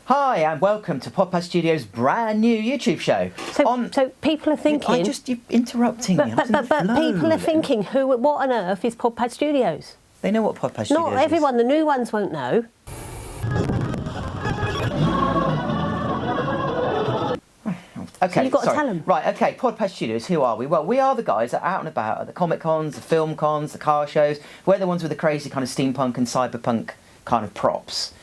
Hi and welcome to Podpadstudios' brand new YouTube show. So people are thinking... You're interrupting me. But people are thinking, what on earth is Podpadstudios? They know what Podpadstudios is. Not everyone, the new ones won't know. Okay, so you've got to tell them. Right, okay, Podpadstudios, who are we? Well, we are the guys that are out and about at the Comic Cons, the film cons, the car shows. We're the ones with the crazy kind of steampunk and cyberpunk kind of props.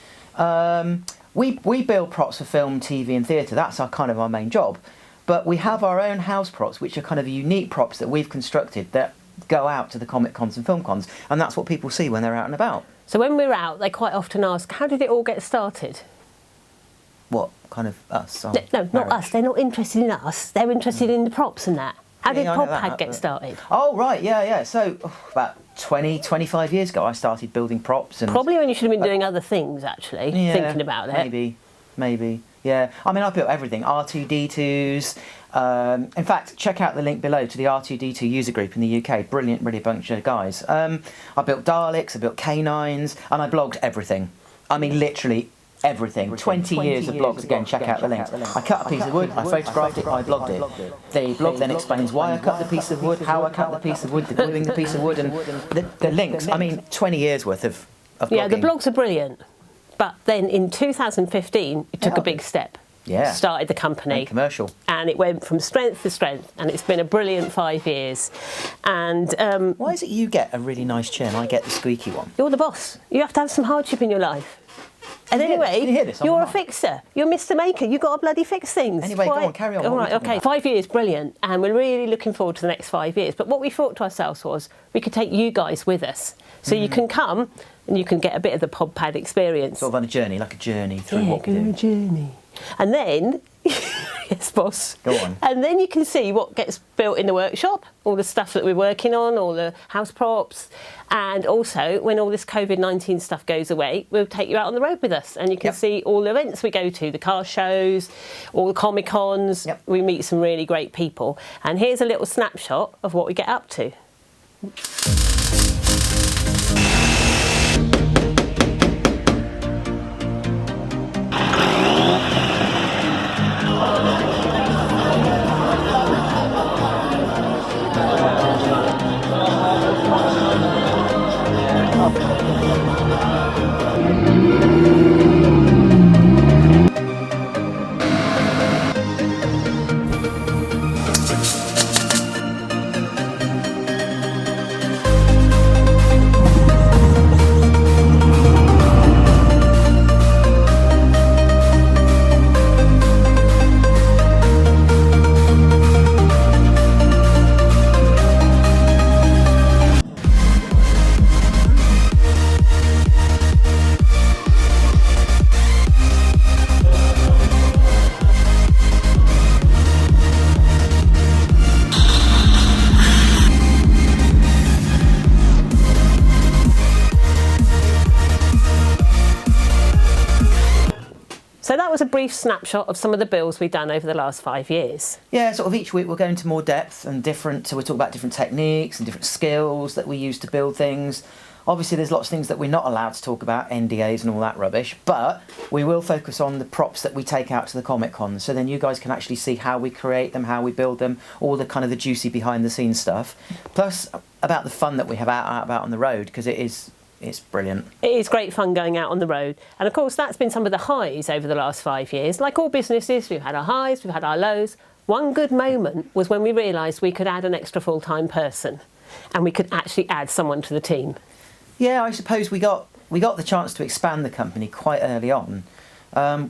We build props for film, TV and theatre. That's our main job. But we have our own house props, which are kind of unique props that we've constructed that go out to the Comic Cons and film cons. And that's what people see when they're out and about. So when we're out, they quite often ask, how did it all get started? What, kind of us? No, not us. They're not interested in us. They're interested in the props and that. How did Podpad get started? Oh, right, yeah. So, about 20, 25 years ago, I started building props. And probably when you should have been doing other things, actually, thinking about it. Maybe, yeah. I mean, I built everything. R2-D2s. In fact, check out the link below to the R2-D2 user group in the UK. Brilliant bunch of guys. I built Daleks, I built K9s, and I blogged everything. I mean, literally everything. 20 years of blogs. Again, check out the links. I cut a piece of wood, I photographed it, I blogged it. The blog then explains why I cut the piece of wood, how I cut the piece of wood, the gluing the piece of wood, and the links. I mean, 20 years worth of blogging. Yeah, the blogs are brilliant. But then in 2015, it took a big step. Yeah. Started the company. And commercial. And it went from strength to strength, and it's been a brilliant 5 years. And why is it you get a really nice chair and I get the squeaky one? You're the boss. You have to have some hardship in your life. And anyway, you're a fixer. You're Mr. Maker. You've got to bloody fix things. Anyway, go on, carry on. All right, okay. 5 years, brilliant. And we're really looking forward to the next 5 years. But what we thought to ourselves was we could take you guys with us. So you can come and you can get a bit of the Podpad experience. Sort of on a journey, like a journey through what we do. A journey. And then... yes, boss. Go on. And then you can see what gets built in the workshop, all the stuff that we're working on, all the house props. And also, when all this COVID-19 stuff goes away, we'll take you out on the road with us and you can see all the events we go to, the car shows, all the Comic Cons. Yep. We meet some really great people. And here's a little snapshot of what we get up to. So that was a brief snapshot of some of the builds we've done over the last 5 years. Yeah, sort of each week we'll go into more depth and different, so we'll talk about different techniques and different skills that we use to build things. Obviously there's lots of things that we're not allowed to talk about, NDAs and all that rubbish, but we will focus on the props that we take out to the Comic Con, so then you guys can actually see how we create them, how we build them, all the kind of the juicy behind the scenes stuff, plus about the fun that we have out about on the road, because it's brilliant. It is great fun going out on the road. And of course, that's been some of the highs over the last 5 years. Like all businesses, we've had our highs, we've had our lows. One good moment was when we realised we could add an extra full-time person and we could actually add someone to the team. Yeah, I suppose we got the chance to expand the company quite early on.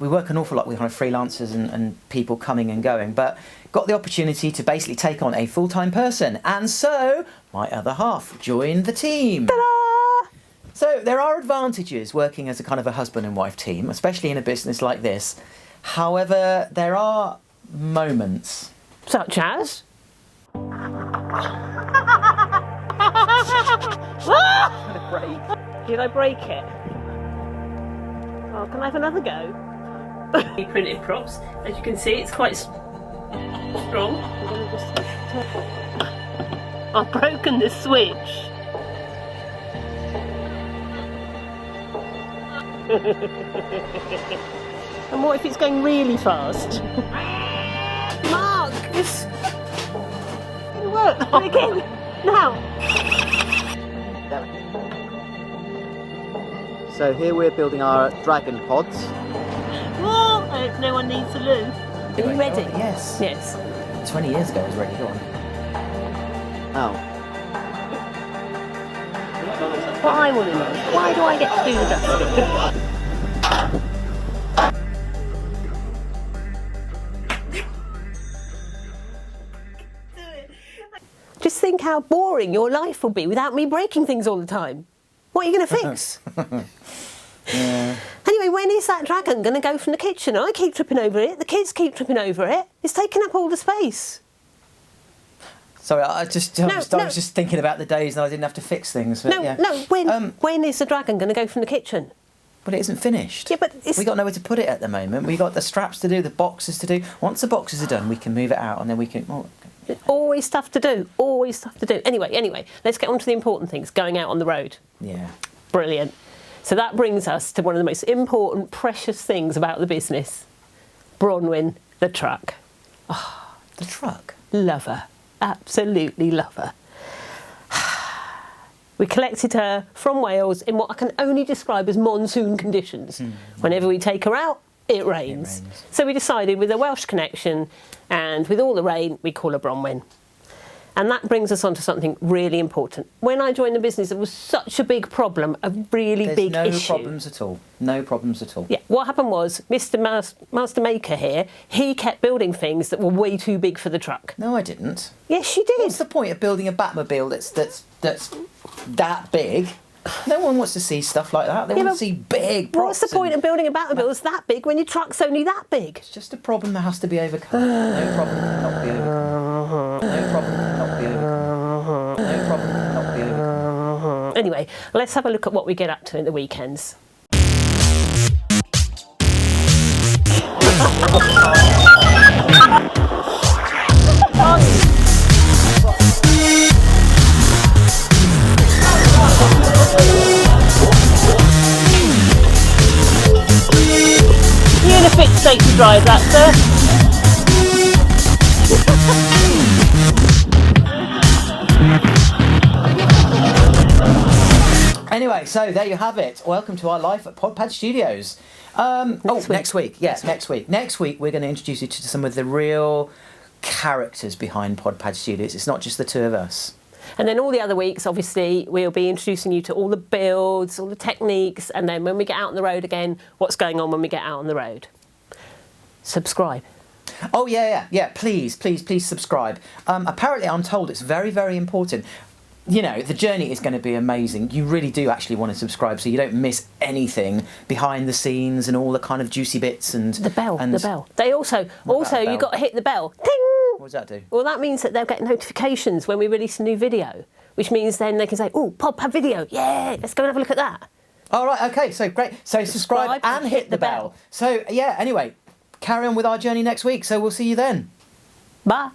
We work an awful lot with kind of freelancers and people coming and going, but got the opportunity to basically take on a full-time person. And so, my other half joined the team. Ta-da! So there are advantages working as a kind of a husband and wife team, especially in a business like this. However, there are moments. Such as? Did I break it? Oh, can I have another go? Printed props. As you can see, it's quite strong. I'm gonna just I've broken the switch. And what if it's going really fast? Mark, this... Look, again, now. So here we're building our dragon pods. Oh, I hope no one needs to lose. Are you ready? Yes. Yes. 20 years ago it was ready, go on. Oh. What I want to know is, why do I get to do the dusting? Just think how boring your life will be without me breaking things all the time. What are you going to fix? Yeah. Anyway, when is that dragon going to go from the kitchen? I keep tripping over it. The kids keep tripping over it. It's taking up all the space. Sorry, I was just thinking about the days and I didn't have to fix things. But When is the dragon going to go from the kitchen? But it isn't finished. Yeah, but it's... We got nowhere to put it at the moment. We got the straps to do, the boxes to do. Once the boxes are done, we can move it out and then we can... Oh, always stuff to do. Always stuff to do. Anyway, let's get on to the important things. Going out on the road. yeah. Brilliant. So that brings us to one of the most important, precious things about the business. Bronwyn, the truck. Oh, the truck. Love her. Absolutely love her. We collected her from Wales in what I can only describe as monsoon conditions. Whenever we take her out, it rains. So we decided with a Welsh connection and with all the rain, we call her Bronwyn. And that brings us on to something really important. When I joined the business, there was such a big problem, a really big issue. No problems at all. No problems at all. Yeah, what happened was Mr. Master Maker here, he kept building things that were way too big for the truck. No, I didn't. Yes, you did. What's the point of building a Batmobile that's that big? No one wants to see stuff like that. They want to see big props. What's the point of building a Batmobile that's that big when your truck's only that big? It's just a problem that has to be overcome. No problem cannot be overcome. No problem cannot be overcome. No problem cannot be overcome. Anyway, let's have a look at what we get up to in the weekends. You're in a fit state to drive that, sir. Anyway, so there you have it. Welcome to our life at Podpadstudios. Next week. Yes, next week. Next week we're going to introduce you to some of the real characters behind Podpadstudios. It's not just the two of us. And then all the other weeks, obviously, we'll be introducing you to all the builds, all the techniques, and then when we get out on the road again, what's going on when we get out on the road. Subscribe. Oh, yeah. Please subscribe. Apparently, I'm told it's very, very important. You know, the journey is going to be amazing. You really do actually want to subscribe so you don't miss anything behind the scenes and all the kind of juicy bits and... The bell. They also you've got to hit the bell. Ding! What does that do? Well, that means that they'll get notifications when we release a new video, which means then they can say, oh, Podpad video, yeah, let's go and have a look at that. All right, okay, so great. So subscribe and hit the bell. So, yeah, anyway, carry on with our journey next week, so we'll see you then. Bye.